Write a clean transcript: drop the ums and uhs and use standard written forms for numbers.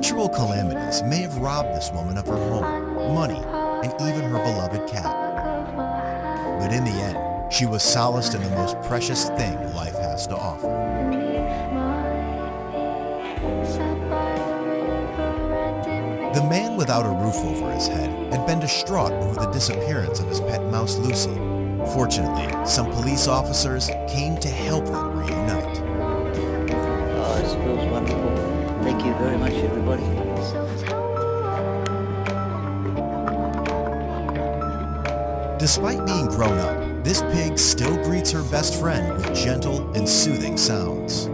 Natural calamities may have robbed this woman of her home, money, and even her beloved cat. But in the end, she was solaced in the most precious thing life has to offer. The man without a roof over his head had been distraught over the disappearance of his pet mouse Lucy. Fortunately, some police officers came to help them reunite. Oh, this feels wonderful. Thank you very much, everybody. Despite being grown up, this pig still greets her best friend with gentle and soothing sounds.